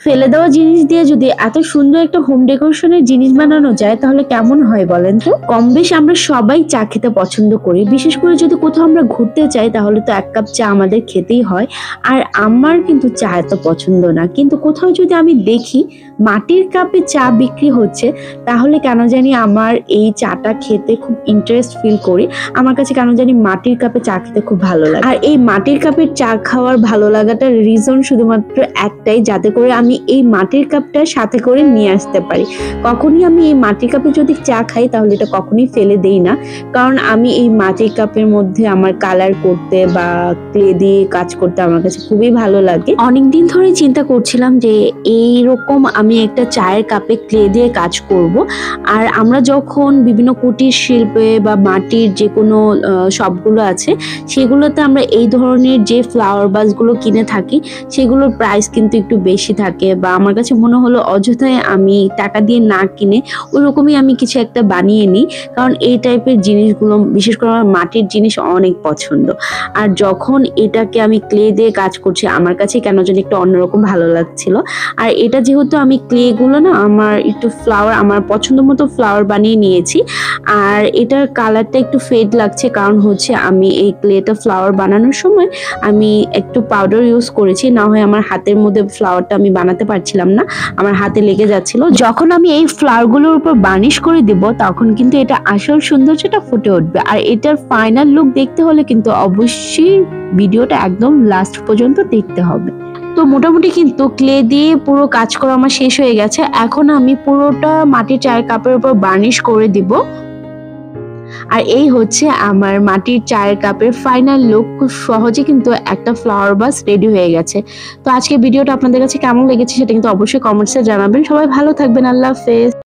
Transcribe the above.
ফেলে দেওয়া জিনিস দিয়ে যদি এত সুন্দর একটা হোম ডেকোরেশনের জিনিস বানানো যায় তাহলে কেমন হয় বলেন তো? কম বেশ আমরা সবাই চা খেতে পছন্দ করি, বিশেষ করে যদি কোথাও আমরা ঘুরতে চাই তাহলে তো এক কাপ চা আমাদের খেতেই হয়। আর আমার কিন্তু চা এত পছন্দ না, কিন্তু কোথাও যদি আমি দেখি মাটির কাপে চা বিক্রি হচ্ছে তাহলে কেন জানি আমার এই চাটা খেতে খুব ইন্টারেস্ট ফিল করি। আমার কাছে কেন জানি মাটির কাপে চা খেতে খুব ভালো লাগে। আর এই মাটির কাপের চা খাওয়ার ভালো লাগাটার রিজন শুধুমাত্র একটাই, যাতে করে আমি এই মাটির কাপটা সাথে করে নিয়ে আসতে পারি। কখনই আমি এই মাটির কাপে যদি চা খাই তাহলে এটা কখনই ফেলে দেই না, কারণ আমি এই মাটির কাপের মধ্যে আমার কালার করতে বা ক্লে দিয়ে কাজ করতে আমার কাছে খুবই ভালো লাগে। অনেকদিন ধরে চিন্তা করছিলাম যে এইরকম আমি একটা চায়ের কাপে ক্লে দিয়ে কাজ করব। আর আমরা যখন বিভিন্ন কুটির শিল্পে বা মাটির যে কোনো শপগুলো আছে সেগুলোতে আমরা এই ধরনের যে ফ্লাওয়ার ভাসগুলো কিনে থাকি সেগুলোর প্রাইস কিন্তু একটু বেশি থাকে, বা আমার কাছে মনে হলো অযথায় আমি টাকা দিয়ে না কিনে ওরকমই আমি কিছু একটা বানিয়ে নিই, কারণ এই টাইপের জিনিসগুলো বিশেষ করে আমার মাটির জিনিস অনেক পছন্দ। আর যখন এটাকে আমি ক্লে দিয়ে কাজ করছি আমার কাছে কেন জানি একটু অন্যরকম ভালো লাগছিল। আর এটা যেহেতু আমি ক্লেগুলো না আমার একটু ফ্লাওয়ার আমার পছন্দ মতো ফ্লাওয়ার বানিয়ে নিয়েছি, আর এটার কালারটা একটু ফেড লাগছে কারণ হচ্ছে আমি এই ক্লেটা ফ্লাওয়ার বানানোর সময় আমি একটু পাউডার ইউজ করেছি, না হয় আমার হাতের মধ্যে ফ্লাওয়ারটা আমি বানাতে পারছিলাম না, আমার হাতে লেগে যাচ্ছিল। যখন আমি এই ফ্লাওয়ারগুলোর উপর বার্নিশ করে দিব তখন কিন্তু এটা আসল সৌন্দর্যটা ফুটে উঠবে। আর এটার ফাইনাল লুক দেখতে হলে কিন্তু অবশ্যই ভিডিওটা একদম লাস্ট পর্যন্ত দেখতে হবে। তো মোটামুটি কিন্তু ক্লে দিয়ে পুরো কাজ করা আমার শেষ হয়ে গেছে। এখন আমি পুরোটা মাটির চায়ের কাপের উপর বার্নিশ করে দিব। আর এই হচ্ছে আমার মাটির চায়ের কাপের ফাইনাল লুক। খুব সহজে কিন্তু একটা ফ্লাওয়ার ভাস রেডি হয়ে গেছে। তো আজকে ভিডিওটা আপনাদের কাছে কেমন লেগেছে সেটা কিন্তু অবশ্যই কমেন্টসে জানাবেন। সবাই ভালো থাকবেন। আল্লাহ হাফেজ।